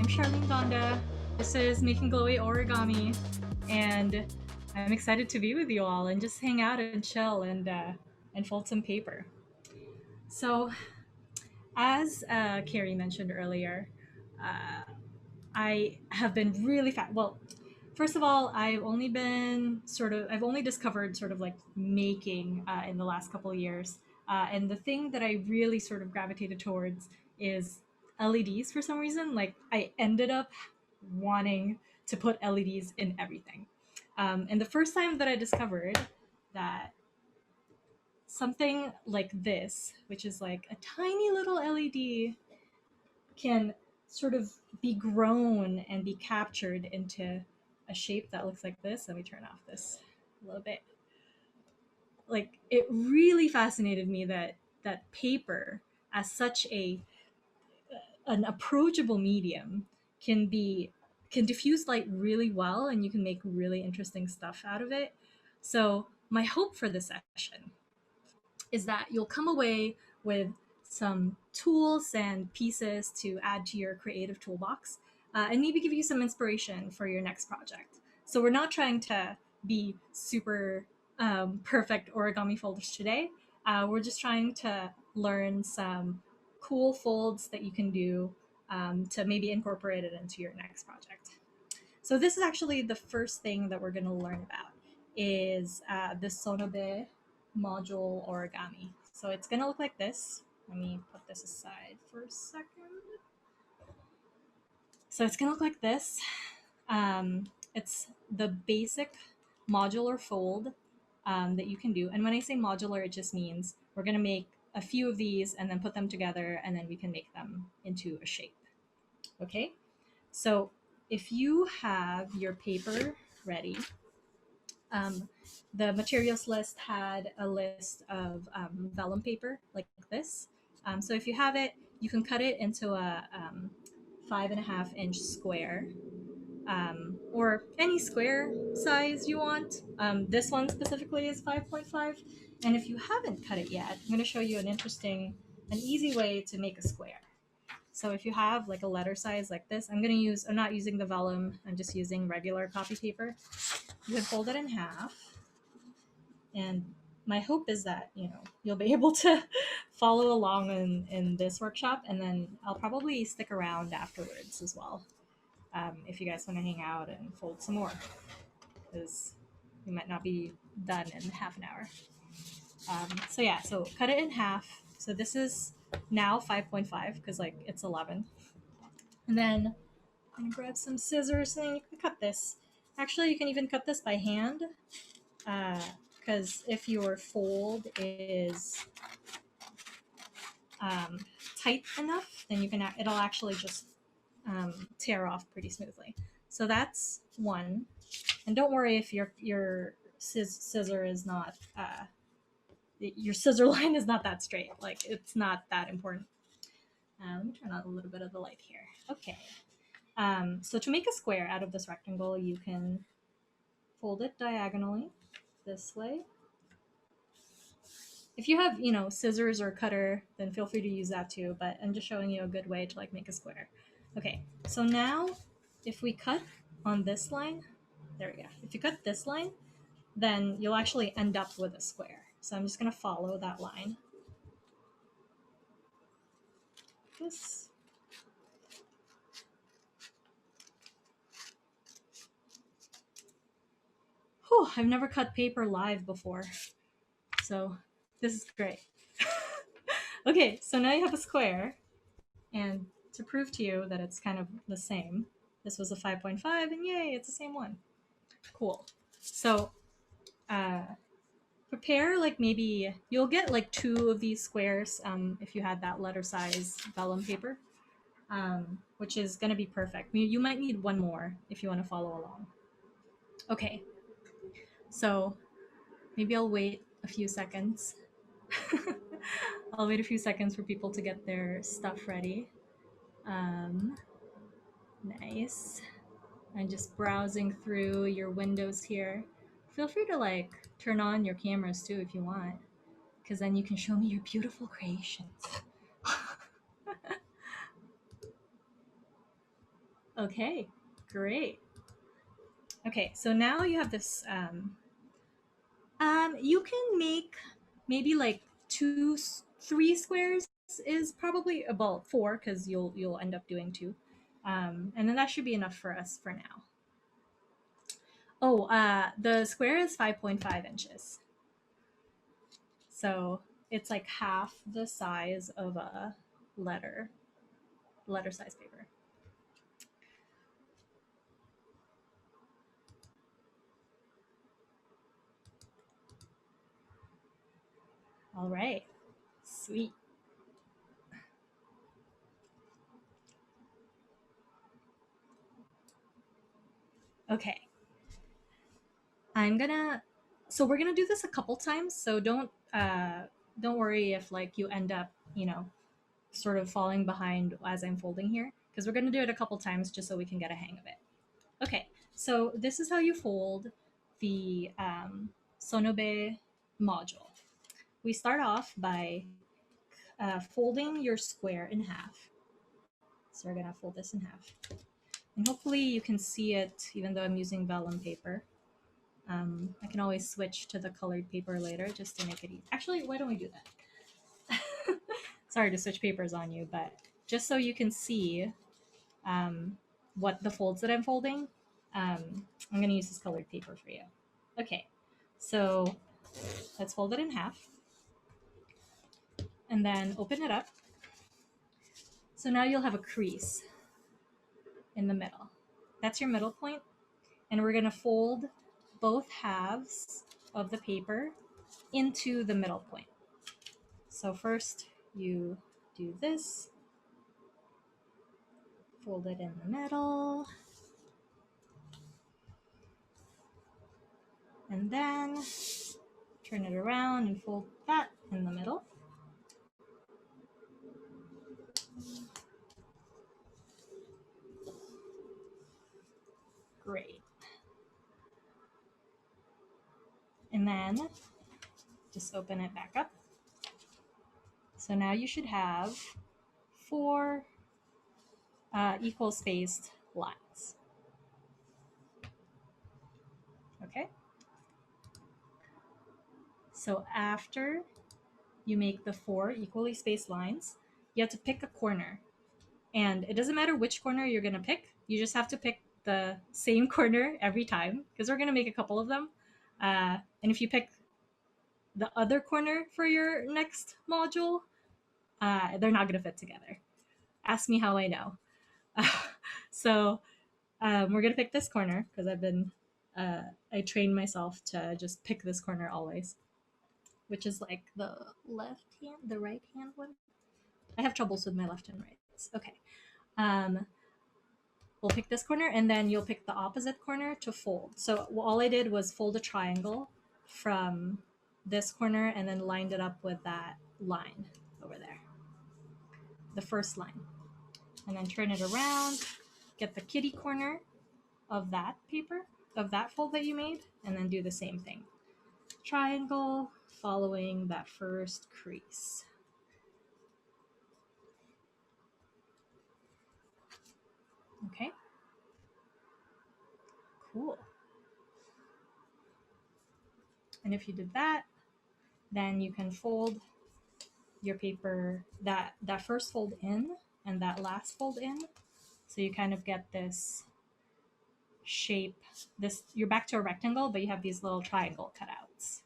I'm Charlyn Gonda. This is Making Glowy Origami, and I'm excited to be with you all and just hang out and chill and fold some paper. So, as Carrie mentioned earlier, uh, I have been really fast. Well, first of all, I've only discovered sort of like making in the last couple of years. And the thing that I really sort of gravitated towards is LEDs for some reason. Like, I ended up wanting to put LEDs in everything. And the first time that I discovered that something like this, which is like a tiny little LED, can sort of be grown and be captured into a shape that looks like this. Let me turn off this a little bit. Like, it really fascinated me that paper as such a an approachable medium can be can diffuse light really well, and you can make really interesting stuff out of it. So my hope for this session is that you'll come away with some tools and pieces to add to your creative toolbox, and maybe give you some inspiration for your next project. So we're not trying to be super perfect origami folders today. We're just trying to learn some cool folds that you can do to maybe incorporate it into your next project. So this is actually the first thing that we're going to learn about is the Sonobe module origami. So it's going to look like this. Let me put this aside for a second. So it's going to look like this. It's the basic modular fold that you can do. And when I say modular, it just means we're going to make a few of these and then put them together, and then we can make them into a shape. Okay? So if you have your paper ready, the materials list had a list of vellum paper like this. So if you have it, you can cut it into a 5.5-inch square, or any square size you want. This one specifically is 5.5. And if you haven't cut it yet, I'm going to show you an easy way to make a square. So if you have like a letter size like this, I'm not using the vellum, I'm just using regular copy paper. You can fold it in half. And my hope is that, you'll be able to follow along in this workshop, and then I'll probably stick around afterwards as well. If you guys want to hang out and fold some more, because we might not be done in half an hour. So yeah, so cut it in half. So this is now 5.5 because like it's 11. And then I'm gonna grab some scissors and then you can cut this. Actually, you can even cut this by hand, because if your fold is tight enough, then it'll actually just tear off pretty smoothly. So that's one. And don't worry if your scissor is not your scissor line is not that straight. Like, it's not that important. Let me turn on a little bit of the light here. Okay. So to make a square out of this rectangle, you can fold it diagonally this way. If you have, scissors or cutter, then feel free to use that too, but I'm just showing you a good way to like make a square. Okay, so now if we cut on this line, there we go. If you cut this line, then you'll actually end up with a square. So I'm just gonna follow that line. This. Whew, I've never cut paper live before, so this is great. Okay, so now you have a square, and to prove to you that it's kind of the same, this was a 5.5, and yay, it's the same one. Cool. So prepare like maybe you'll get like 2 of these squares if you had that letter size vellum paper, which is going to be perfect. You might need 1 more if you want to follow along. Okay, so maybe I'll wait a few seconds. I'll wait a few seconds for people to get their stuff ready. Nice. I'm just browsing through your windows here. Feel free to like turn on your cameras too if you want, because then you can show me your beautiful creations. Okay, great. Okay, so now you have this. You can make maybe like three squares is probably about four because you'll end up doing two, and then that should be enough for us for now. Oh, the square is 5.5 inches, so it's like half the size of a letter size paper. All right, sweet. Okay, I'm gonna. So we're gonna do this a couple times. So don't worry if like you end up sort of falling behind as I'm folding here because we're gonna do it a couple times just so we can get a hang of it. Okay, so this is how you fold the Sonobe module. We start off by folding your square in half. So we're gonna fold this in half. And hopefully you can see it even though I'm using vellum paper. I can always switch to the colored paper later just to make it easy. Actually, why don't we do that? Sorry to switch papers on you, but just so you can see what the folds that I'm folding, I'm going to use this colored paper for you. Okay, so let's fold it in half and then open it up. So now you'll have a crease in the middle. That's your middle point, and we're going to fold both halves of the paper into the middle point. So first you do this, fold it in the middle, and then turn it around and fold that in the middle. Great. And then just open it back up. So now you should have four equal spaced lines. Okay. So after you make the four equally spaced lines, you have to pick a corner. And it doesn't matter which corner you're going to pick. You just have to pick the same corner every time because we're going to make a couple of them. And if you pick the other corner for your next module, they're not going to fit together. Ask me how I know. So we're going to pick this corner because I trained myself to just pick this corner always, which is like the right hand one. I have troubles with my left and right. Okay. We'll pick this corner and then you'll pick the opposite corner to fold. So all I did was fold a triangle from this corner and then lined it up with that line over there, the first line. And then turn it around, get the kitty corner of that paper, of that fold that you made, and then do the same thing. Triangle following that first crease. Okay. Cool. And if you did that, then you can fold your paper, that first fold in and that last fold in. So you kind of get this shape. You're back to a rectangle, but you have these little triangle cutouts.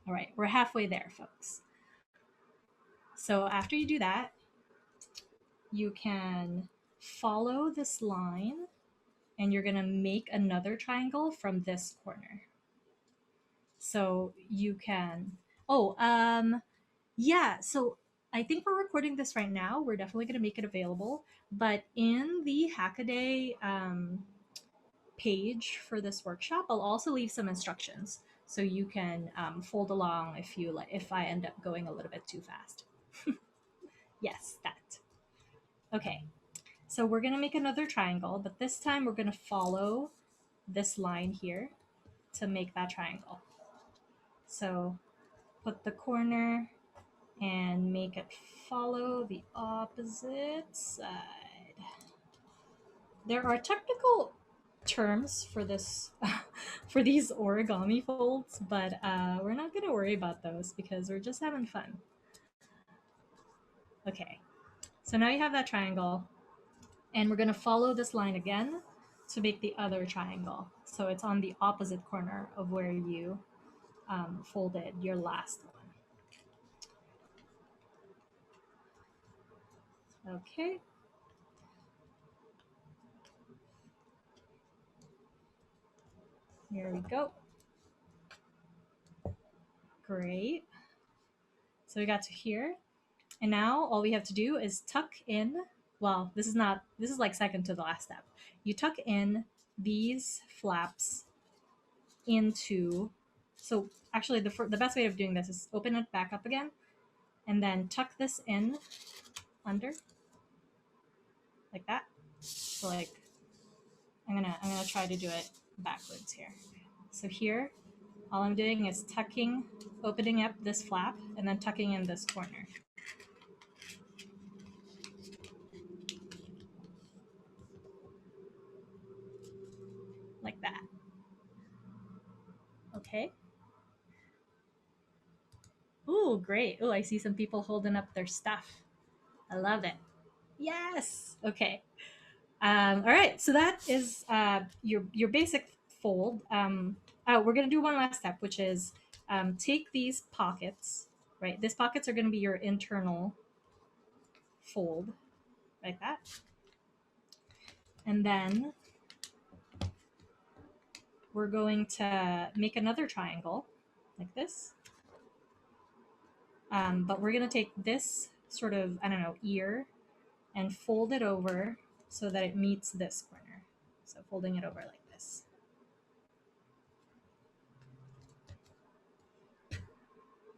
All right, we're halfway there, folks. So after you do that, you can follow this line and you're gonna make another triangle from this corner. So you can, yeah, so I think we're recording this right now. We're definitely gonna make it available, but in the Hackaday page for this workshop, I'll also leave some instructions so you can fold along if I end up going a little bit too fast. Yes, that. Okay, so we're gonna make another triangle, but this time we're gonna follow this line here to make that triangle. So put the corner and make it follow the opposite side. There are technical terms for this for these origami folds, but we're not going to worry about those because we're just having fun. Okay, so now you have that triangle, and we're going to follow this line again to make the other triangle. So it's on the opposite corner of where you folded your last one. Okay. Here we go. Great. So we got to here. And now all we have to do is tuck in, well, this is like second to the last step. You tuck in these flaps into, so actually the best way of doing this is open it back up again and then tuck this in under like that. So like, I'm gonna try to do it backwards here. So here, all I'm doing is tucking, opening up this flap and then tucking in this corner. Like that. Okay. Ooh, great. Oh, I see some people holding up their stuff. I love it. Yes. Okay. All right. So that is your basic fold. We're gonna do one last step, which is take these pockets. Right. These pockets are gonna be your internal fold, like that, and then we're going to make another triangle, like this. But we're gonna take this sort of, I don't know, ear and fold it over so that it meets this corner. So folding it over like this.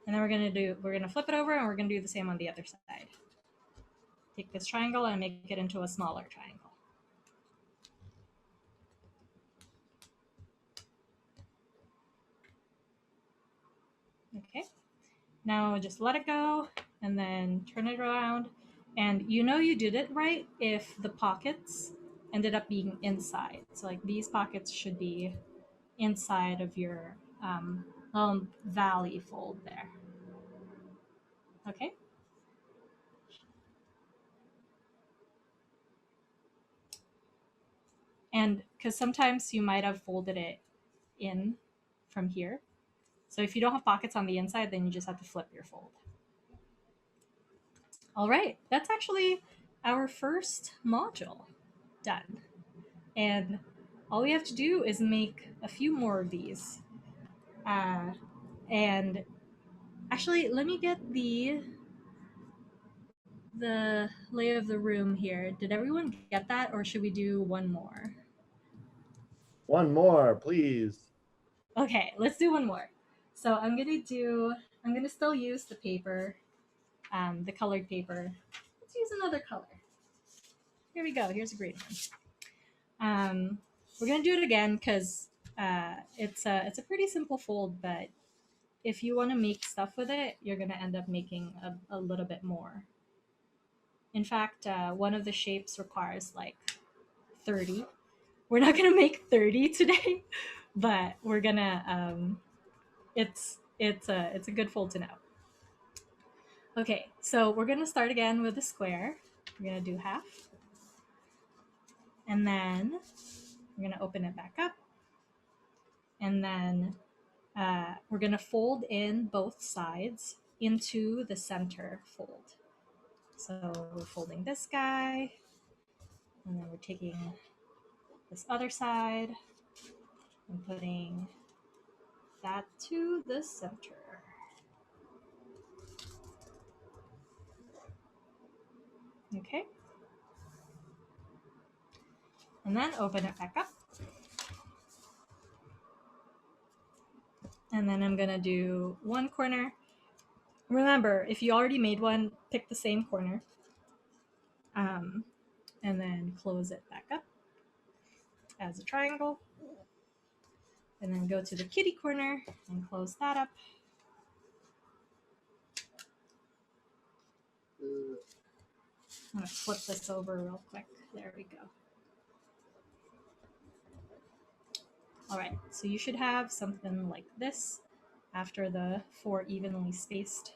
And then we're gonna flip it over and we're gonna do the same on the other side. Take this triangle and make it into a smaller triangle. Okay, now just let it go and then turn it around. And you know you did it right if the pockets ended up being inside. So like these pockets should be inside of your valley fold there. Okay. And because sometimes you might have folded it in from here. So if you don't have pockets on the inside, then you just have to flip your fold. All right, that's actually our first module done. And all we have to do is make a few more of these. And actually, let me get the lay of the room here. Did everyone get that, or should we do one more? One more, please. Okay, let's do one more. So I'm gonna still use the paper, the colored paper. Let's use another color. Here we go. Here's a green one. We're gonna do it again because it's a pretty simple fold, but if you want to make stuff with it, you're gonna end up making a little bit more. In fact, one of the shapes requires like 30. We're not gonna make 30 today, but we're gonna. It's a good fold to know. Okay, so we're gonna start again with a square. We're gonna do half, and then we're gonna open it back up, and then we're gonna fold in both sides into the center fold. So we're folding this guy, and then we're taking this other side and putting that to the center. Okay. And then open it back up. And then I'm gonna do one corner. Remember, if you already made one, pick the same corner. And then close it back up as a triangle. And then go to the kitty corner and close that up. I'm gonna flip this over real quick. There we go. All right, so you should have something like this after the 4 evenly spaced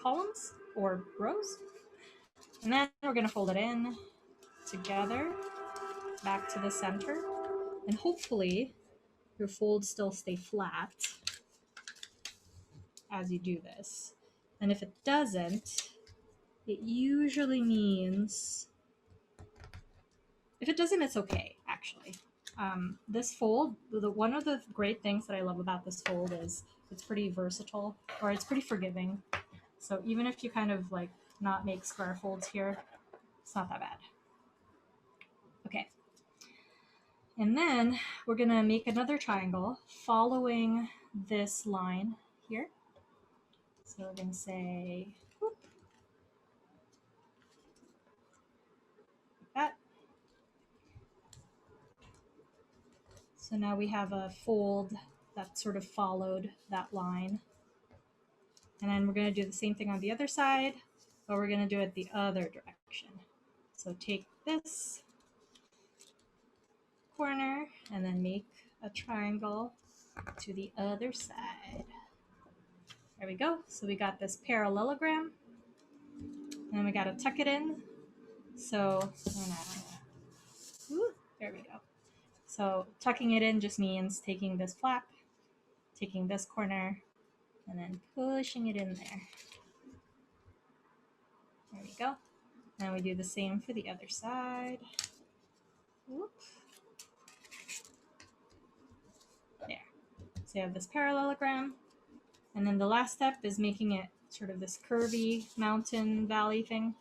columns or rows. And then we're going to fold it in together back to the center. And hopefully your folds still stay flat as you do this. And if it doesn't, it usually means, if it doesn't, it's okay, actually. This fold, one of the great things that I love about this fold is it's pretty versatile, or it's pretty forgiving. So even if you kind of like not make square folds here, it's not that bad. Okay. And then we're gonna make another triangle following this line here. So we're gonna say, whoop, like that. So now we have a fold that sort of followed that line. And then we're gonna do the same thing on the other side, but we're gonna do it the other direction. So take this corner and then make a triangle to the other side. There we go. So we got this parallelogram. And then we got to tuck it in. So there we go. So tucking it in just means taking this flap, taking this corner, and then pushing it in there. There we go. Now we do the same for the other side. Whoop. There. So you have this parallelogram. And then the last step is making it sort of this curvy mountain valley thing.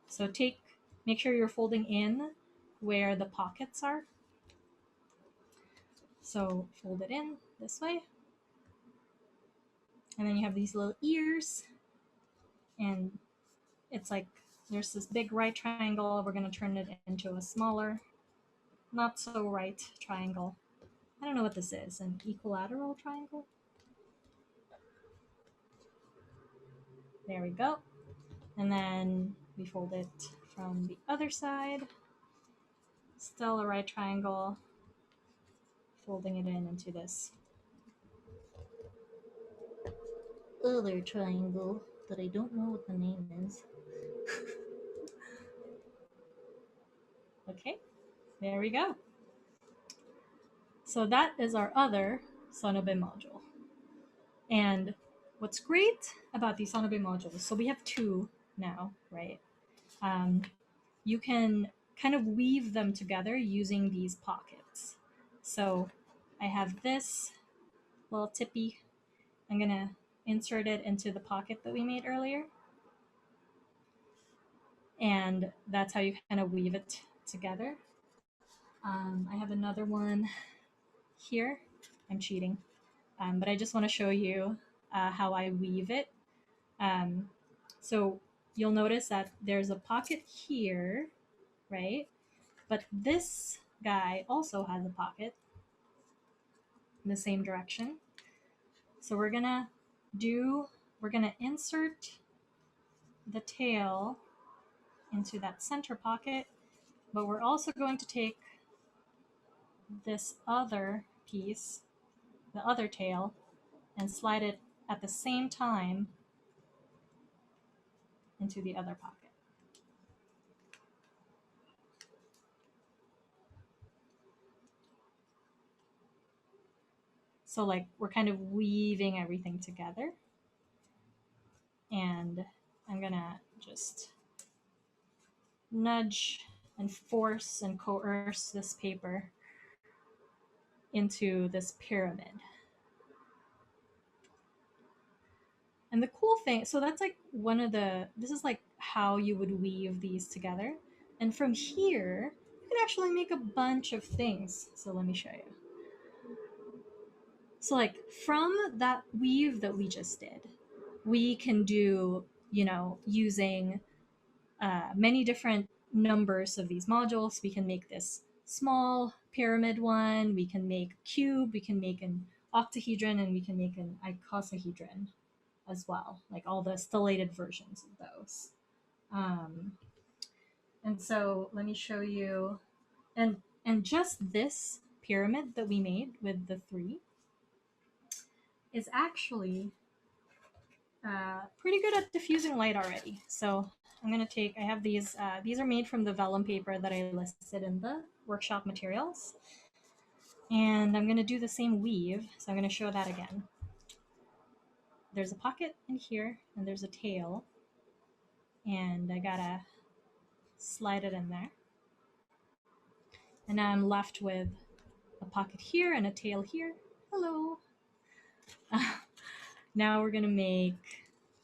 So make sure you're folding in where the pockets are. So fold it in this way. And then you have these little ears. And it's like there's this big right triangle. We're going to turn it into a smaller, not so right triangle. I don't know what this is, an equilateral triangle? There we go. And then we fold it from the other side. Still a right triangle. Folding it in into this other triangle that I don't know what the name is. Okay, there we go. So that is our other Sonobe module. And what's great about these Sonobe modules, so we have 2 now, right? You can kind of weave them together using these pockets. So I have this little tippy. I'm gonna insert it into the pocket that we made earlier. And that's how you kind of weave it together. I have another one here. I'm cheating. But I just want to show you how I weave it. So you'll notice that there's a pocket here, right? But this guy also has a pocket in the same direction. So we're gonna insert the tail into that center pocket, but we're also going to take this other piece, the other tail, and slide it at the same time into the other pocket. So like we're kind of weaving everything together. And I'm gonna just nudge and force and coerce this paper into this pyramid. And the cool thing, so that's like this is like how you would weave these together. And from here, you can actually make a bunch of things. So let me show you. So like from that weave that we just did, we can do, using many different numbers of these modules. We can make this small pyramid one, we can make a cube, we can make an octahedron, and we can make an icosahedron as well, like all the stellated versions of those. And so let me show you, and just this pyramid that we made with the three is actually pretty good at diffusing light already. So I'm gonna take, I have these are made from the vellum paper that I listed in the workshop materials. And I'm gonna do the same weave, so I'm gonna show that again. There's a pocket in here, and there's a tail, and I gotta slide it in there. And now I'm left with a pocket here and a tail here. Hello. Now we're gonna make,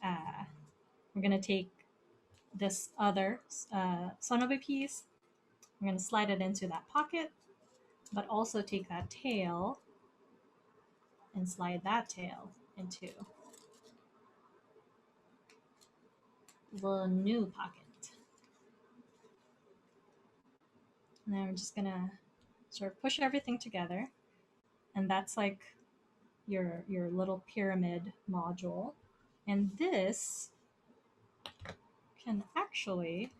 we're gonna take this other Sonobe piece. We're gonna slide it into that pocket, but also take that tail and slide that tail into the new pocket. And then we're just gonna sort of push everything together, and that's like your little pyramid module. And this can actually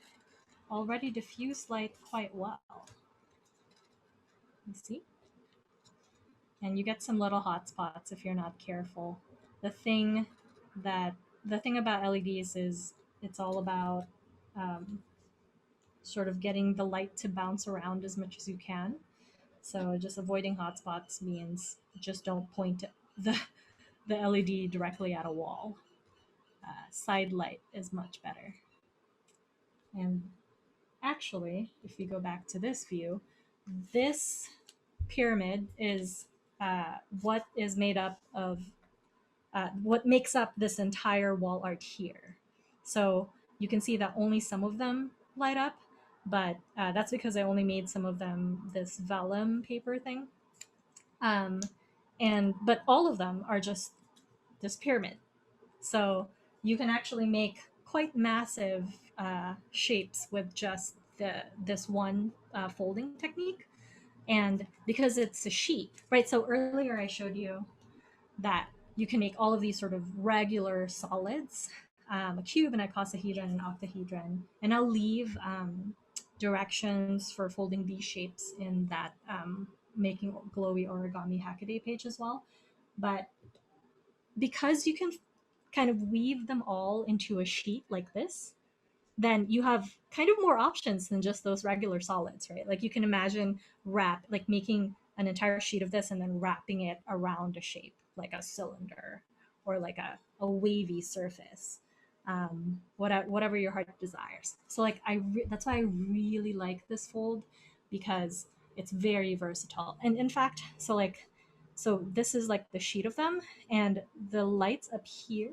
already diffuse light quite well. You see? And you get some little hot spots if you're not careful. The thing about LEDs is it's all about sort of getting the light to bounce around as much as you can. So just avoiding hotspots means just don't point the LED directly at a wall. Side light is much better. And actually, if you go back to this view, this pyramid is what is made up of what makes up this entire wall art here. So you can see that only some of them light up, but that's because I only made some of them this vellum paper thing. But all of them are just this pyramid. So you can actually make quite massive shapes with just this one folding technique. And because it's a sheet, right? So earlier I showed you that you can make all of these sort of regular solids, a cube, an icosahedron, an octahedron. And I'll leave directions for folding these shapes in that making glowy origami Hackaday page as well. But because you can kind of weave them all into a sheet like this, then you have kind of more options than just those regular solids, right? Like you can imagine like making an entire sheet of this and then wrapping it around a shape, like a cylinder or like a wavy surface, whatever your heart desires. So like that's why I really like this fold, because it's very versatile. And in fact, so this is like the sheet of them, and the lights up here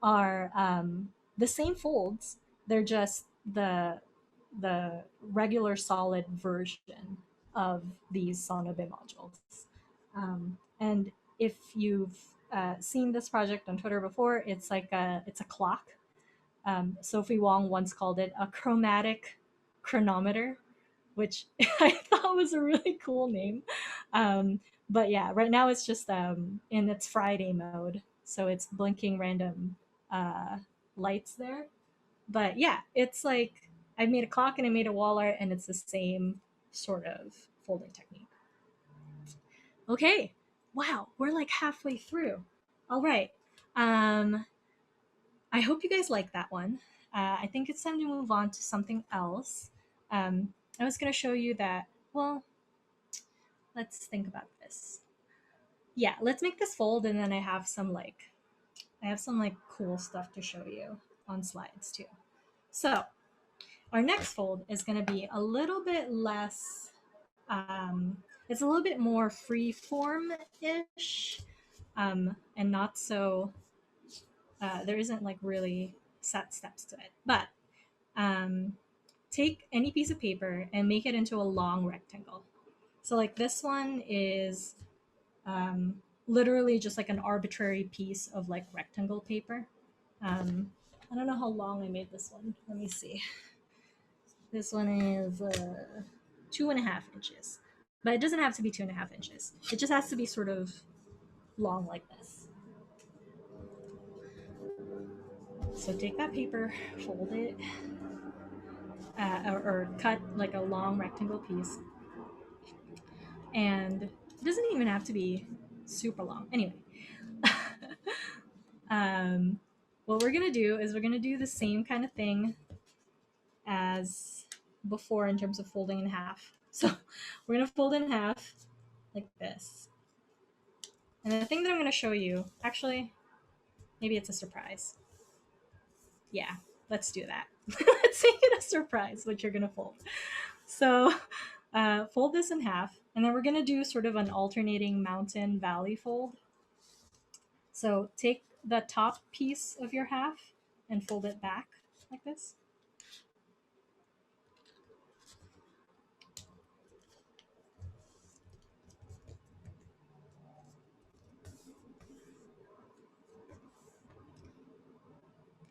are the same folds. They're just the regular solid version of these Sonobe modules. And if you've seen this project on Twitter before, it's a clock. Sophie Wong once called it a chromatic chronometer, which I thought was a really cool name. But yeah, right now it's just in its Friday mode, so it's blinking random lights there. But yeah, it's like I made a clock and I made a wall art, and it's the same sort of folding technique. Okay, wow, we're like halfway through. All right, I hope you guys like that one. I think it's time to move on to something else. I was going to show you that, well, let's think about this. Yeah, let's make this fold, and then I have some like cool stuff to show you on slides too. So our next fold is going to be a little bit less, it's a little bit more free form-ish, and not so, there isn't like really set steps to it. But take any piece of paper and make it into a long rectangle. So like this one is literally just like an arbitrary piece of like rectangle paper. I don't know how long I made this one. Let me see. This one is 2.5 inches, but it doesn't have to be 2.5 inches. It just has to be sort of long like this. So take that paper, fold it, or cut like a long rectangle piece, And it doesn't even have to be super long. Anyway, um, what we're gonna do is we're gonna do the same kind of thing as before in terms of folding in half. So we're gonna fold in half like this. And the thing that I'm gonna show you, actually, maybe it's a surprise. Yeah, let's do that. Let's make it a surprise what you're gonna fold. So fold this in half, and then we're gonna do sort of an alternating mountain valley fold. So take the top piece of your half and fold it back like this.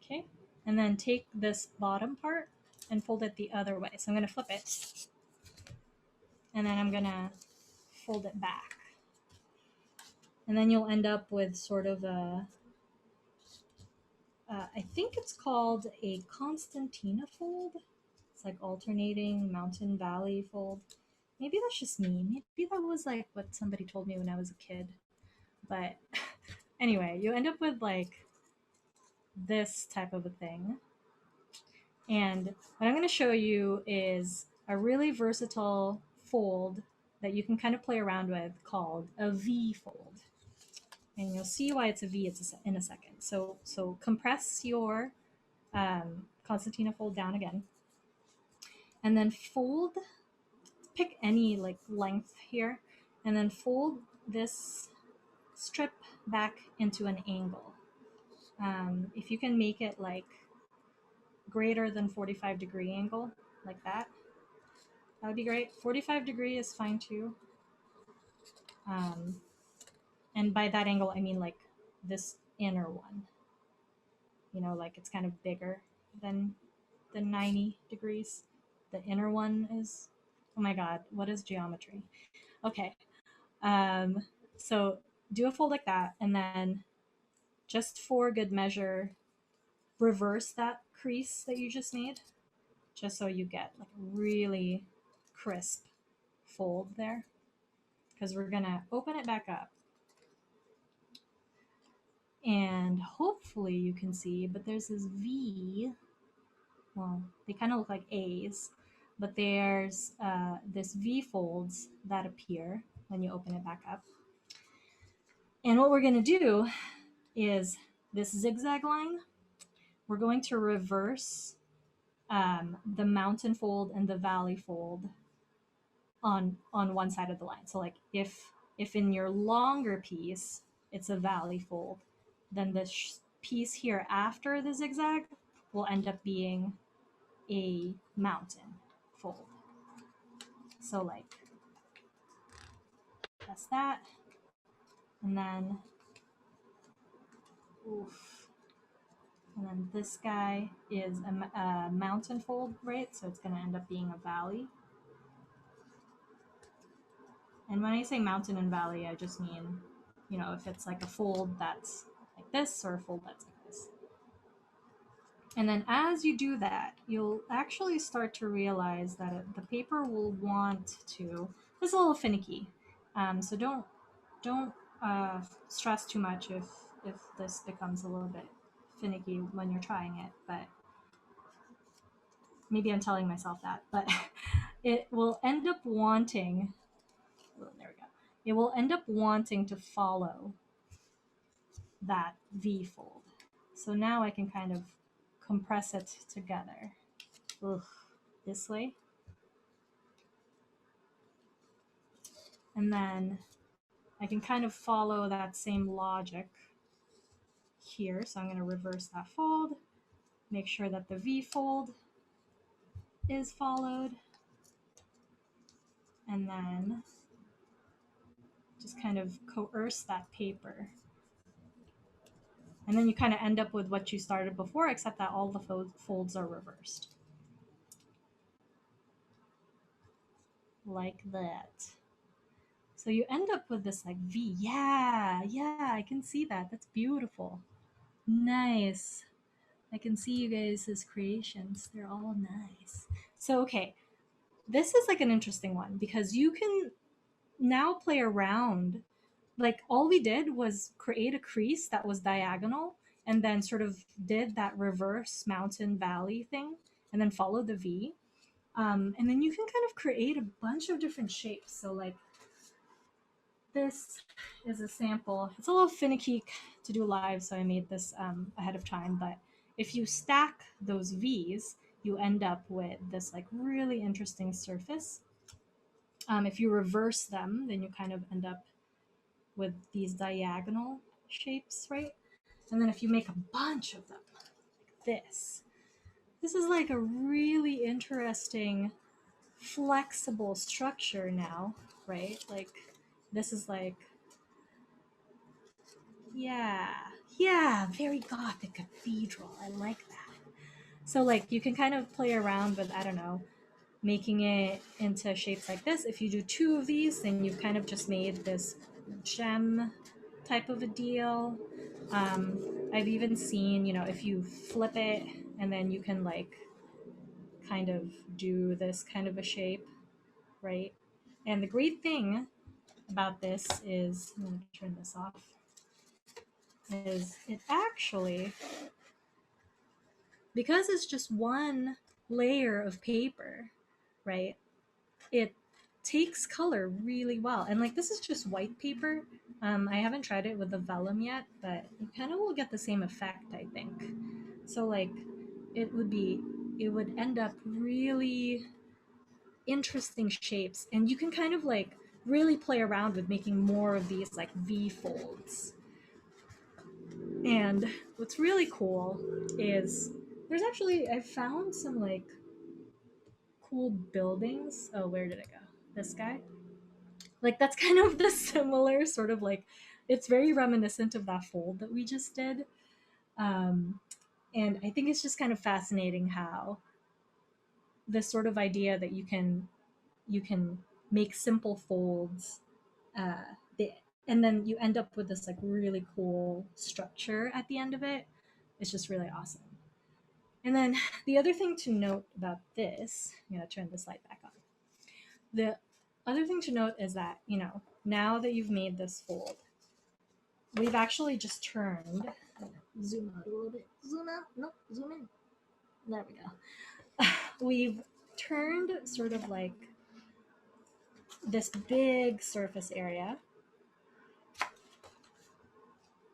Okay, and then take this bottom part and fold it the other way. So I'm going to flip it, and then I'm going to fold it back. And then you'll end up with sort of a, I think it's called a Constantina fold. It's like alternating mountain valley fold. Maybe that's just me. Maybe that was like what somebody told me when I was a kid. But anyway, you end up with like this type of a thing. And what I'm going to show you is a really versatile fold that you can kind of play around with called a V fold. And you'll see why it's a V in a second. So compress your concertina fold down again. And then fold, pick any like length here, and then fold this strip back into an angle. If you can make it like greater than 45-degree angle, like that, that would be great. 45-degree is fine too. And by that angle, I mean like this inner one. You know, like it's kind of bigger than 90 degrees. The inner one is, oh my God, what is geometry? Okay. So do a fold like that, and then just for good measure, reverse that crease that you just made, just so you get like a really crisp fold there. Because we're gonna open it back up. And hopefully you can see, but there's this V. Well, they kind of look like A's, but there's this V folds that appear when you open it back up. And what we're going to do is this zigzag line, we're going to reverse the mountain fold and the valley fold on one side of the line. So like if in your longer piece, it's a valley fold, then the piece here after the zigzag will end up being a mountain fold. So like that's that. And then oof. And then this guy is a mountain fold, right? So it's going to end up being a valley. And when I say mountain and valley, I just mean, you know, if it's like a fold that's like this or a fold that's like this. And then as you do that, you'll actually start to realize that the paper will want to, it's a little finicky. So don't stress too much if this becomes a little bit finicky when you're trying it, but maybe I'm telling myself that, but it will end up wanting, oh, there we go. It will end up wanting to follow that V fold. So now I can kind of compress it together. Ugh, this way. And then I can kind of follow that same logic here. So I'm going to reverse that fold, make sure that the V fold is followed, and then just kind of coerce that paper. And then you kind of end up with what you started before, except that all the folds are reversed. Like that. So you end up with this like V. Yeah, I can see that. That's beautiful. Nice. I can see you guys' creations. They're all nice. So, okay, this is like an interesting one because you can now play around. Like all we did was create a crease that was diagonal and then sort of did that reverse mountain valley thing and then follow the V. And then you can kind of create a bunch of different shapes. So like this is a sample. It's a little finicky to do live, so I made this ahead of time. But if you stack those V's, you end up with this like really interesting surface. If you reverse them, then you kind of end up with these diagonal shapes, right? And then if you make a bunch of them, like this is like a really interesting flexible structure now, right? Like this is like, yeah, yeah, very gothic cathedral. I like that. So like you can kind of play around with, I don't know, making it into shapes like this. If you do two of these, then you've kind of just made this gem type of a deal. Um, I've even seen, if you flip it and then you can like kind of do this kind of a shape, right? And the great thing about this is, I'm going to turn this off, is it actually, because it's just one layer of paper, right? It takes color really well. And like this is just white paper. I haven't tried it with the vellum yet, but you kind of will get the same effect, I think. So like it would end up really interesting shapes, and you can kind of like really play around with making more of these like V folds. And what's really cool is there's actually, I found some like cool buildings. Oh, where did it go? This guy? Like that's kind of the similar sort of like, it's very reminiscent of that fold that we just did. Um, and I think it's just kind of fascinating how this sort of idea that you can make simple folds, uh, the, and then you end up with this like really cool structure at the end of it. It's just really awesome. And then the other thing to note about this, I'm gonna turn this light back on. The other thing to note is that, now that you've made this fold, we've actually just turned, zoom out a little bit, zoom out, no, zoom in. There we go. We've turned sort of like this big surface area,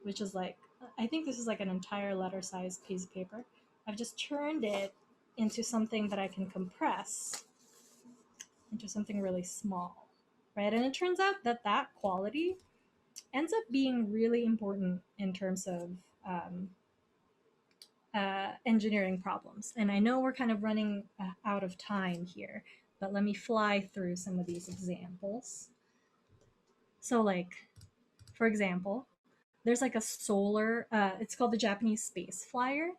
which is like, I think this is like an entire letter size piece of paper. I've just turned it into something that I can compress into something really small, right? And it turns out that that quality ends up being really important in terms of engineering problems. And I know we're kind of running out of time here, but let me fly through some of these examples. So, like, for example, there's like a solar, it's called the Japanese Space Flyer,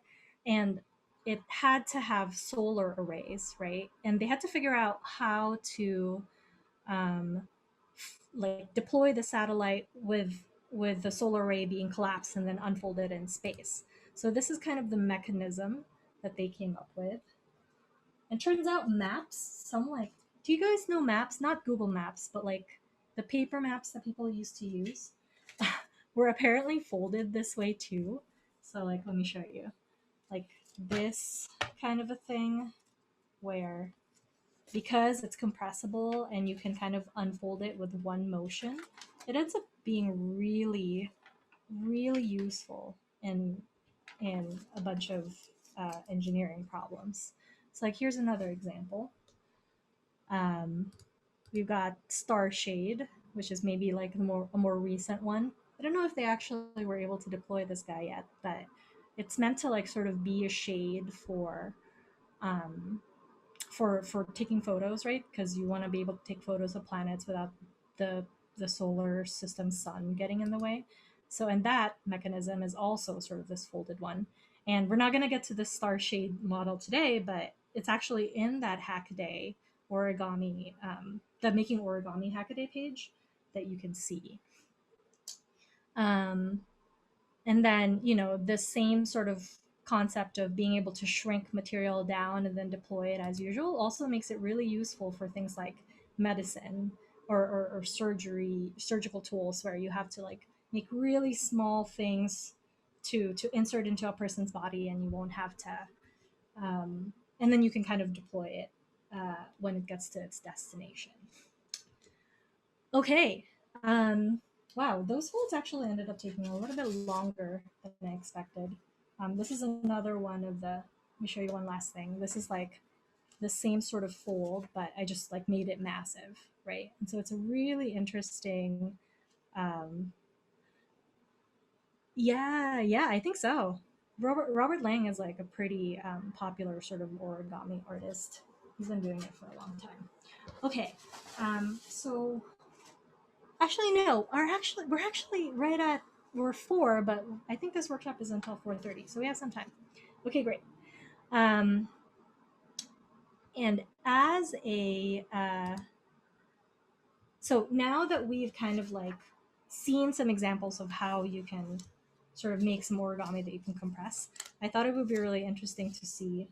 and it had to have solar arrays, right? And they had to figure out how to um, like deploy the satellite with the solar array being collapsed and then unfolded in space. So this is kind of the mechanism that they came up with. And turns out maps, some like, do you guys know maps? Not Google Maps, but like the paper maps that people used to use were apparently folded this way too. So like, let me show you. Like this kind of a thing where, because it's compressible and you can kind of unfold it with one motion, it ends up being really, really useful in a bunch of engineering problems. So like here's another example. Um, we've got Star Shade, which is maybe like a more recent one. I don't know if they actually were able to deploy this guy yet, but it's meant to like sort of be a shade um, for taking photos, right? Because you want to be able to take photos of planets without the the solar system sun getting in the way. So, and that mechanism is also sort of this folded one. And we're not going to get to the star shade model today, but it's actually in that Hackaday origami, the Making Origami Hackaday page that you can see. Um, and then, the same sort of concept of being able to shrink material down and then deploy it as usual also makes it really useful for things like medicine or surgical tools where you have to like make really small things to insert into a person's body, and you won't have to and then you can kind of deploy it when it gets to its destination. Okay. Um, wow, those folds actually ended up taking a little bit longer than I expected. This is another one of the. Let me show you one last thing. This is like the same sort of fold, but I just like made it massive, right? And so it's a really interesting. Um, yeah, I think so. Robert Lang is like a pretty popular sort of origami artist. He's been doing it for a long time. Okay, so actually no, we're actually right at we're 4, but I think this workshop is until 4:30, so we have some time. Okay, great. Um, and as a so now that we've kind of like seen some examples of how you can sort of make some origami that you can compress, I thought it would be really interesting to see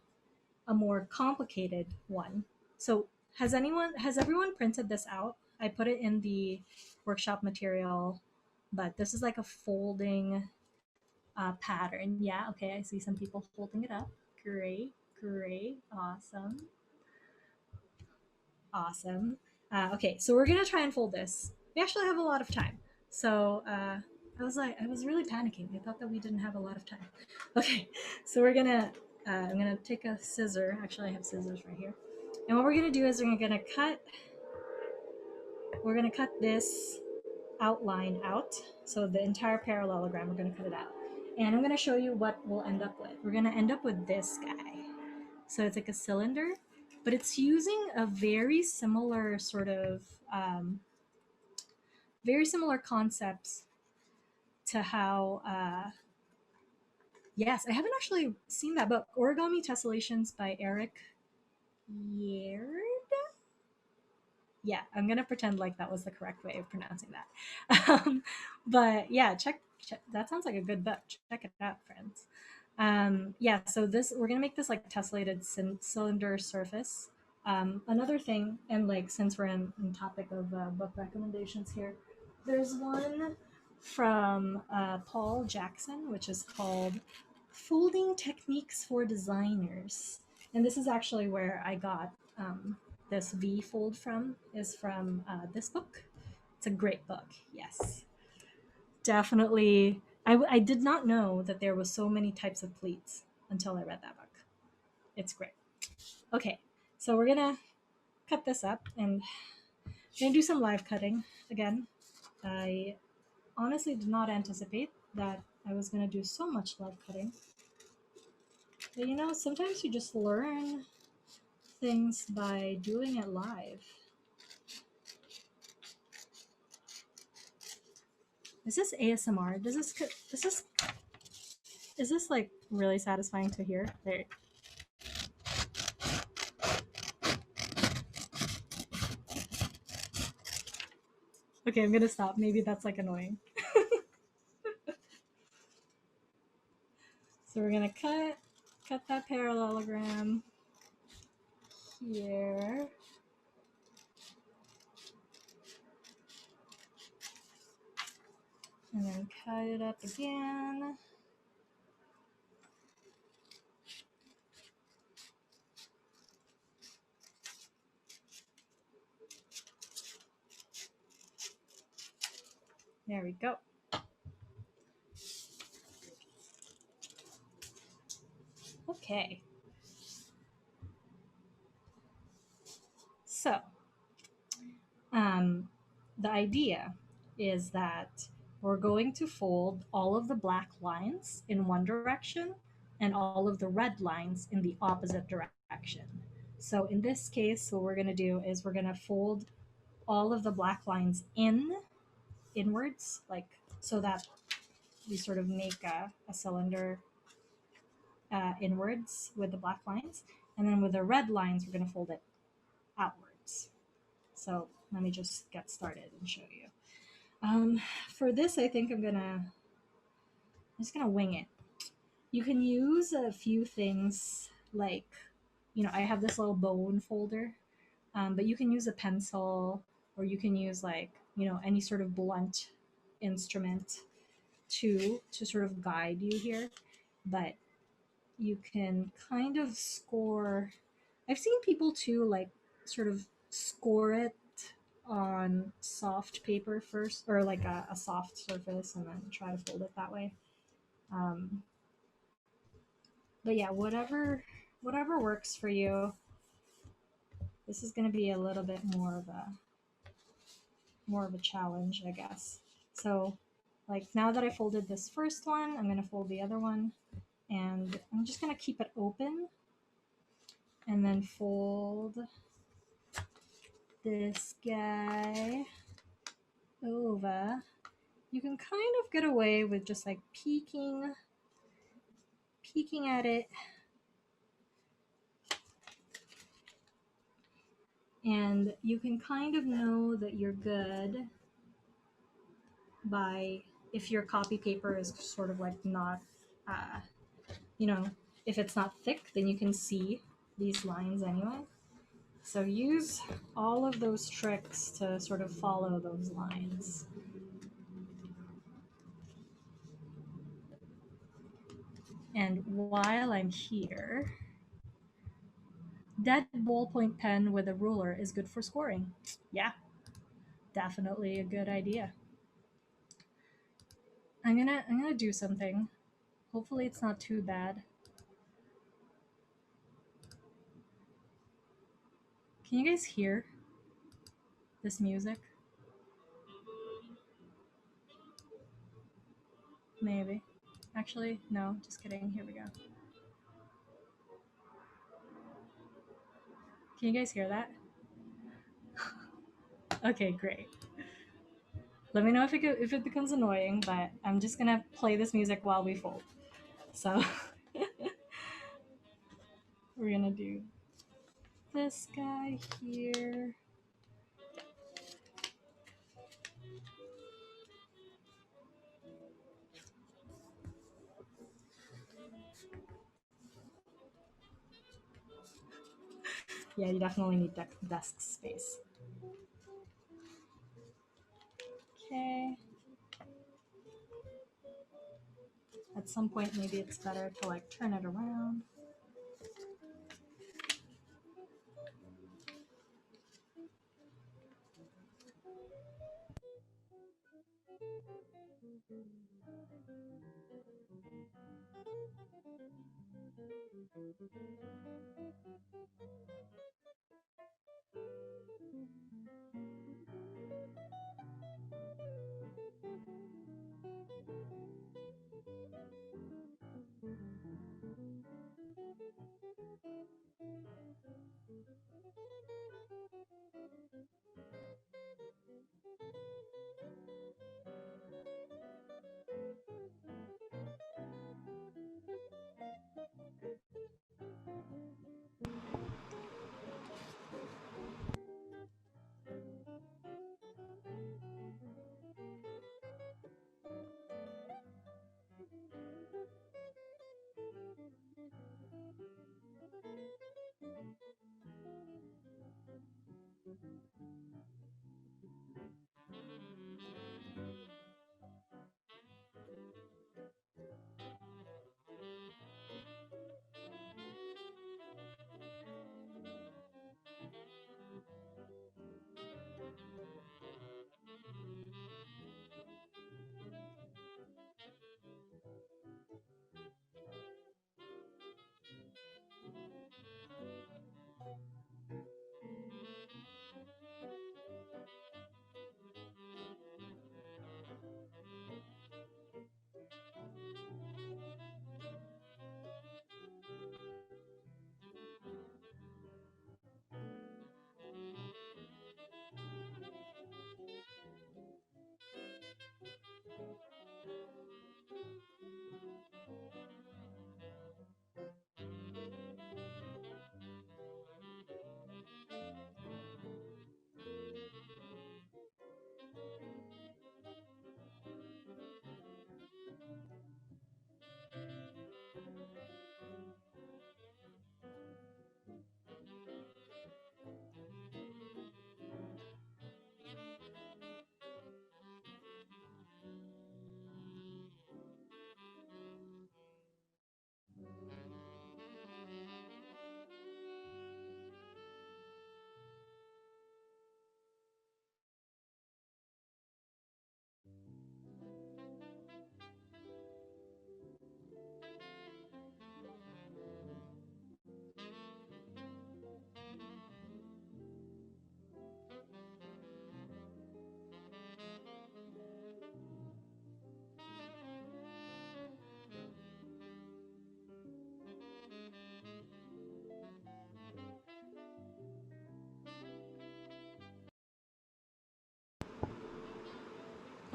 a more complicated one. So has everyone printed this out? I put it in the workshop material, but this is like a folding pattern. Yeah, okay, I see some people holding it up. Great, great, awesome, awesome. Okay, so we're gonna try and fold this. We actually have a lot of time. So I was really panicking. I thought that we didn't have a lot of time. Okay, so I'm gonna take a scissor. Actually, I have scissors right here. And what we're gonna do is we're gonna cut this outline out. So the entire parallelogram, we're gonna cut it out. And I'm gonna show you what we'll end up with. We're gonna end up with this guy. So it's like a cylinder, but it's using a very similar sort of, very similar concepts to how, yes, I haven't actually seen that book, Origami Tessellations by Eric Yaird. Yeah, I'm gonna pretend like that was the correct way of pronouncing that. But yeah, check. That sounds like a good book. Check it out, friends. Yeah, so this we're gonna make this like tessellated cylinder surface. Another thing, and like since we're in topic of book recommendations here, there's one from Paul Jackson, which is called "Folding Techniques for Designers," and this is actually where I got this V fold from. Is from this book. It's a great book. Yes, definitely. I did not know that there was so many types of pleats until I read that book. It's great. Okay, so we're gonna cut this up and we're gonna do some live cutting again. I honestly did not anticipate that I was gonna do so much live cutting. But you know, sometimes you just learn things by doing it live. Is this ASMR? Is this like really satisfying to hear? There. Okay, I'm gonna stop. Maybe that's like annoying. So we're gonna cut that parallelogram here. And then cut it up again. There we go. Okay. So, the idea is that we're going to fold all of the black lines in one direction and all of the red lines in the opposite direction. So in this case, what we're going to do is we're going to fold all of the black lines inwards, like so that we sort of make a cylinder inwards with the black lines. And then with the red lines, we're going to fold it outwards. So let me just get started and show you. For this, I think I'm just gonna wing it. You can use a few things like, you know, I have this little bone folder, but you can use a pencil or you can use like, any sort of blunt instrument to sort of guide you here. But you can kind of score. I've seen people too, like sort of score it on soft paper first, or like a soft surface, and then try to fold it that way. Um, but yeah, whatever works for you. This is going to be a little bit more of a challenge, I guess. So, like now that I folded this first one, I'm going to fold the other one, and I'm just going to keep it open and then fold this guy over. You can kind of get away with just like peeking at it, and you can kind of know that you're good by, if your copy paper is sort of like not uh, you know if it's not thick, then you can see these lines anyway. So use all of those tricks to sort of follow those lines. And while I'm here, dead ballpoint pen with a ruler is good for scoring. Yeah, definitely a good idea. I'm gonna do something. Hopefully it's not too bad. Can you guys hear this music? Maybe. Actually, no, just kidding. Here we go. Can you guys hear that? Okay, great. Let me know if it becomes annoying, but I'm just gonna play this music while we fold. So we're gonna do this guy here. Yeah, you definitely need desk space. Okay. At some point, maybe it's better to like turn it around.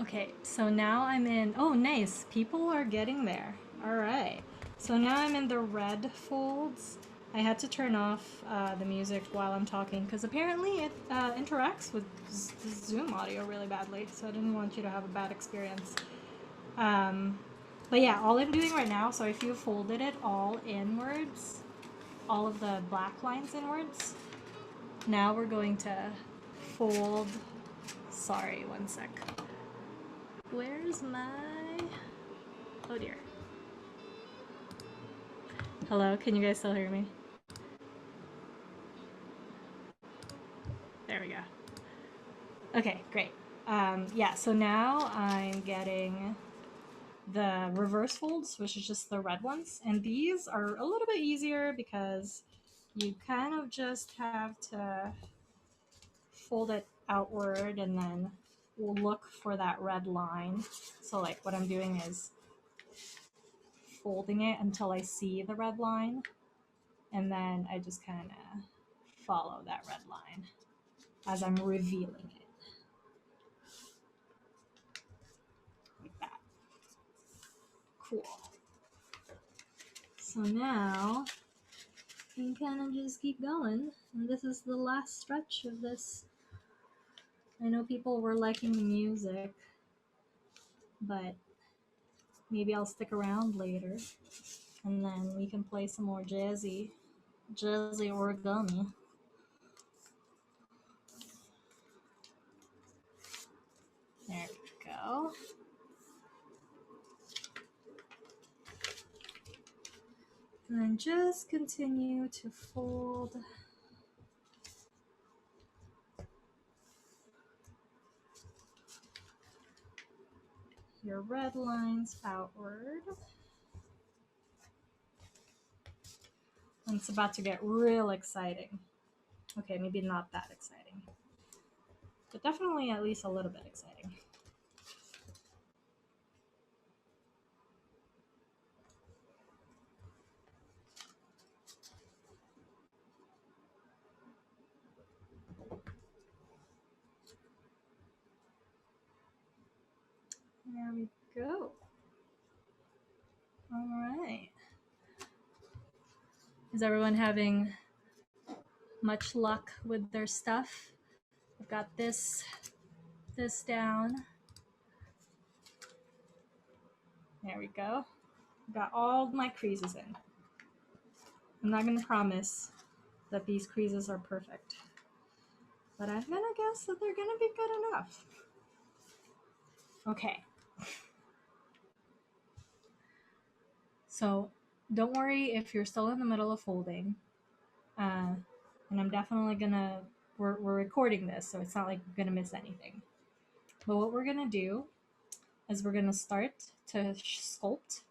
Okay, so now I'm in, oh nice, people are getting there. All right, so now I'm in the red folds. I had to turn off the music while I'm talking because apparently it interacts with Zoom audio really badly, so I didn't want you to have a bad experience. But yeah, all I'm doing right now, so if you folded it all inwards, all of the black lines inwards, now we're going to fold, sorry, one sec. Where's my, oh dear. Hello, can you guys still hear me? There we go. Okay, great. Yeah, so now I'm getting the reverse folds, which is just the red ones. And these are a little bit easier because you kind of just have to fold it outward and then we'll look for that red line. So like what I'm doing is folding it until I see the red line, and then I just kind of follow that red line as I'm revealing it. Like that. Cool. So now you can kind of just keep going. And this is the last stretch of this. I know people were liking the music, but maybe I'll stick around later and then we can play some more jazzy origami. There we go. And then just continue to fold your red lines outward. And it's about to get real exciting. Okay, maybe not that exciting, but definitely at least a little bit exciting. There we go. All right. Is everyone having much luck with their stuff? I've got this down. There we go. Got all my creases in. I'm not gonna promise that these creases are perfect, but I'm gonna guess that they're gonna be good enough. Okay. So don't worry if you're still in the middle of folding. And I'm definitely gonna, we're recording this, so it's not like you're gonna miss anything. But what we're gonna do is we're gonna start to sculpt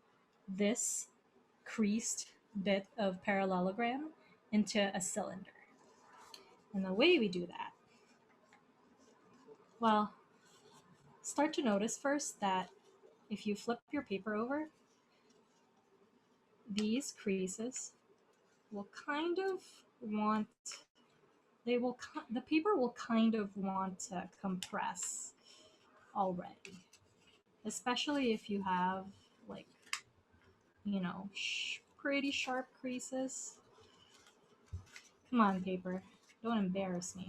this creased bit of parallelogram into a cylinder. And the way we do that, well, start to notice first that if you flip your paper over, these creases will kind of want, the paper will kind of want to compress already, especially if you have like, you know, pretty sharp creases. Come on, paper, don't embarrass me.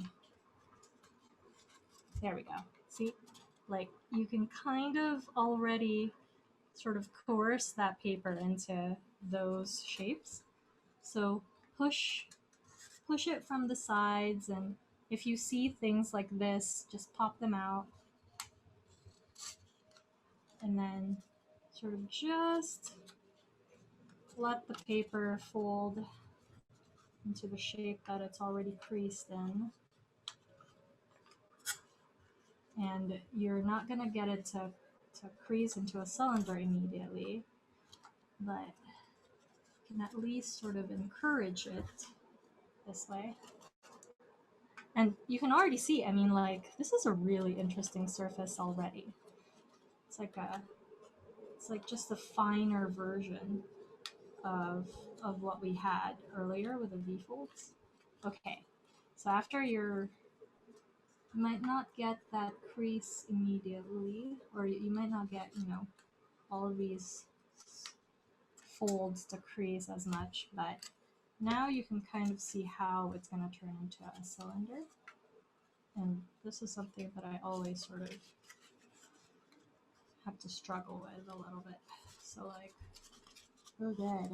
There we go. See, like you can kind of already sort of coerce that paper into those shapes. So push it from the sides, and if you see things like this, just pop them out and then sort of just let the paper fold into the shape that it's already creased in. And you're not going to get it to crease into a cylinder immediately, but you can at least sort of encourage it this way. And you can already see, I mean, like, this is a really interesting surface already. It's like just a finer version of what we had earlier with the V-folds. Okay, so after you're you might not get that crease immediately, or you might not get, all of these folds to crease as much, but now you can kind of see how it's going to turn into a cylinder. And this is something that I always sort of have to struggle with a little bit. So like, oh good.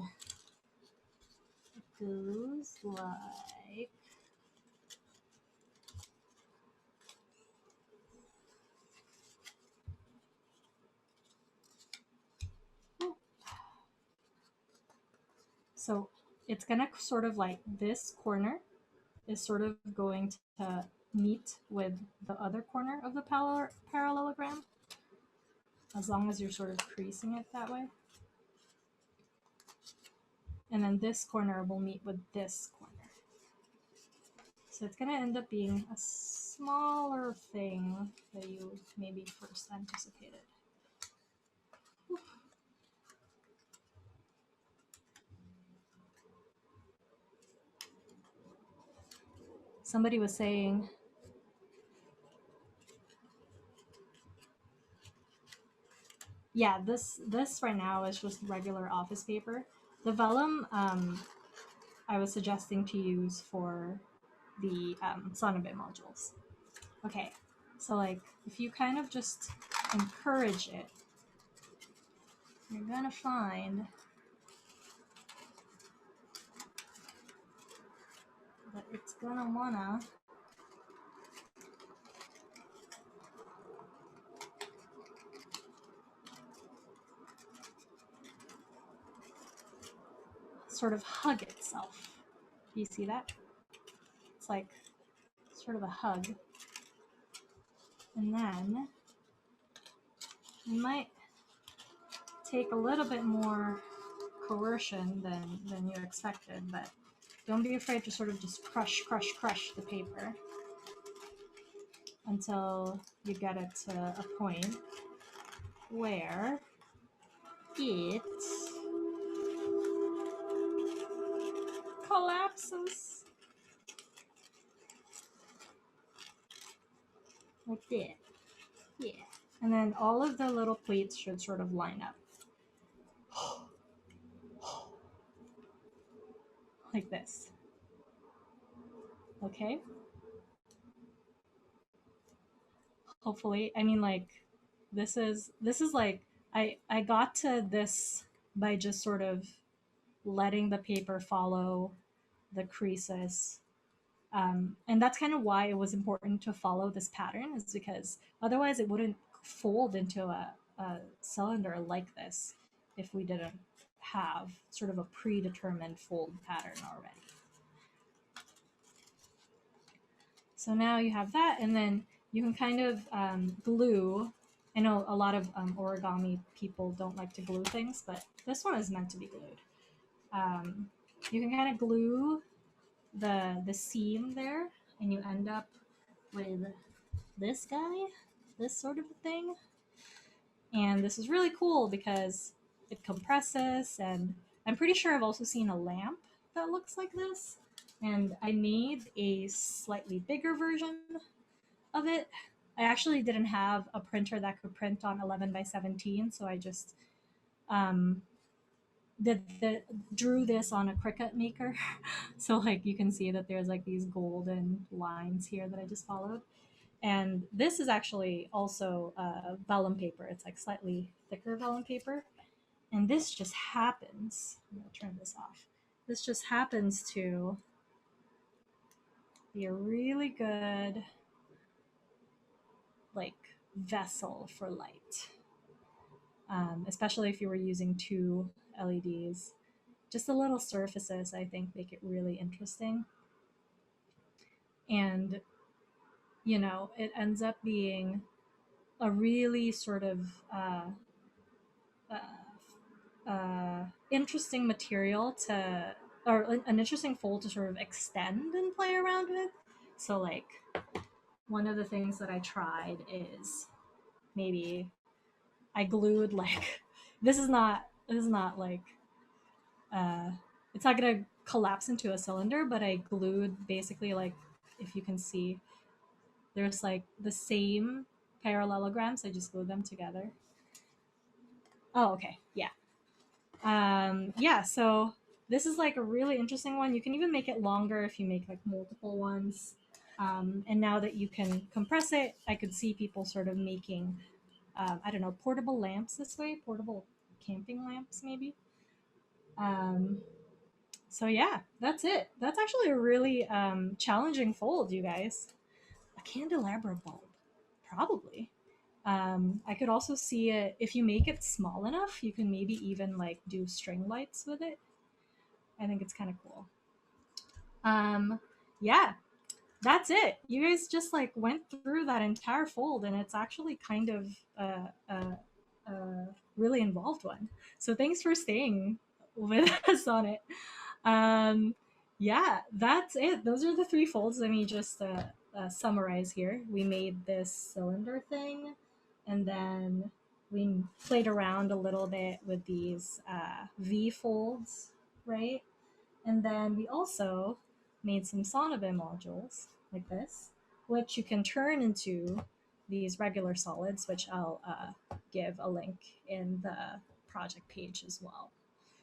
It goes like, so it's gonna sort of like, this corner is sort of going to meet with the other corner of the parallelogram, as long as you're sort of creasing it that way. And then this corner will meet with this corner. So it's gonna end up being a smaller thing that you maybe first anticipated. Somebody was saying, yeah, this right now is just regular office paper. The vellum I was suggesting to use for the Sonobe modules. Okay, so like, if you kind of just encourage it, you're gonna find that it's gonna wanna sort of hug itself. Do you see that? It's like sort of a hug. And then you might take a little bit more coercion than you expected, but don't be afraid to sort of just crush the paper until you get it to a point where it collapses. Like that. Yeah. And then all of the little plates should sort of line up. Like this. Okay? Hopefully. I mean, like, this is like, I got to this by just sort of letting the paper follow the creases. And that's kind of why it was important to follow this pattern, is because otherwise it wouldn't fold into a cylinder like this if we didn't have sort of a predetermined fold pattern already. So now you have that, and then you can kind of glue. I know a lot of origami people don't like to glue things, but this one is meant to be glued. You can kind of glue the seam there, and you end up with this guy, this sort of thing. And this is really cool because it compresses, and I'm pretty sure I've also seen a lamp that looks like this. And I made a slightly bigger version of it. I actually didn't have a printer that could print on 11 by 17, so I just drew this on a Cricut maker. So like, you can see that there's like these golden lines here that I just followed. And this is actually also vellum paper. It's like slightly thicker vellum paper. And this just happens, I'm gonna turn this off. This just happens to be a really good like vessel for light. Especially if you were using 2 LEDs. Just the little surfaces, I think, make it really interesting. And, it ends up being a really sort of interesting material to, or an interesting fold to sort of extend and play around with. So, like, one of the things that I tried is maybe I glued like, this is not like, it's not gonna collapse into a cylinder, but I glued basically, like, if you can see, There's like the same parallelograms. I just glued them together. Oh, okay. Yeah. Yeah, so this is like a really interesting one. You can even make it longer if you make like multiple ones. And now that you can compress it, I could see people sort of making, I don't know, portable lamps this way, portable camping lamps maybe. Um, so yeah, that's it. That's actually a really challenging fold, you guys. A candelabra bulb, probably. I could also see it if you make it small enough. You can maybe even like do string lights with it. I think it's kind of cool. Yeah, that's it. You guys just like went through that entire fold, and it's actually kind of a really involved one. So thanks for staying with us on it. Um, yeah, that's it. Those are the three folds. Let me just summarize here. We made this cylinder thing, and then we played around a little bit with these V folds, right? And then we also made some Sonobe modules like this, which you can turn into these regular solids, which I'll give a link in the project page as well.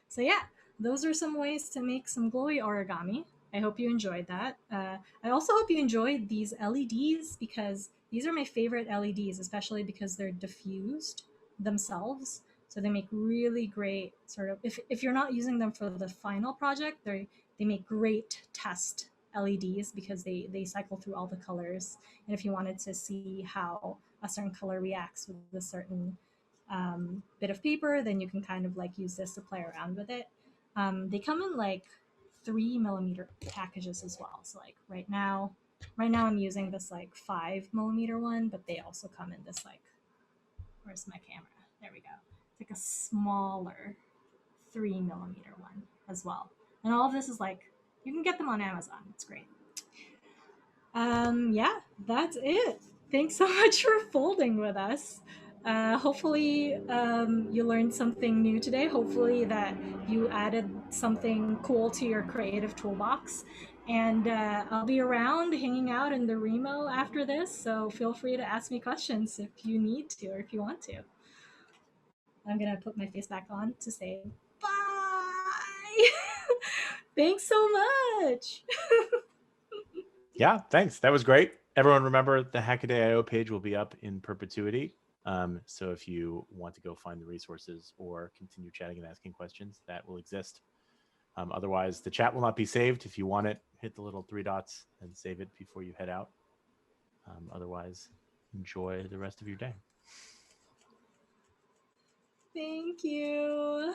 So yeah, those are some ways to make some glowy origami. I hope you enjoyed that. I also hope you enjoyed these LEDs because these are my favorite LEDs, especially because they're diffused themselves. So they make really great sort of, if you're not using them for the final project, they make great test LEDs because they cycle through all the colors. And if you wanted to see how a certain color reacts with a certain bit of paper, then you can kind of like use this to play around with it. They come in like 3mm packages as well. So like right now I'm using this like 5mm one, but they also come in this like, where's my camera? There we go. It's like a smaller 3mm one as well. And all of this is like, you can get them on Amazon. It's great. Yeah, that's it. Thanks so much for folding with us. Hopefully, you learned something new today. Hopefully, that you added something cool to your creative toolbox. And I'll be around hanging out in the Remo after this. So feel free to ask me questions if you need to or if you want to. I'm going to put my face back on to say bye. Thanks so much. Yeah, thanks. That was great. Everyone remember the Hackaday IO page will be up in perpetuity. So if you want to go find the resources or continue chatting and asking questions, that will exist. Otherwise, the chat will not be saved. If you want it, hit the little 3 dots and save it before you head out. Otherwise, enjoy the rest of your day. Thank you.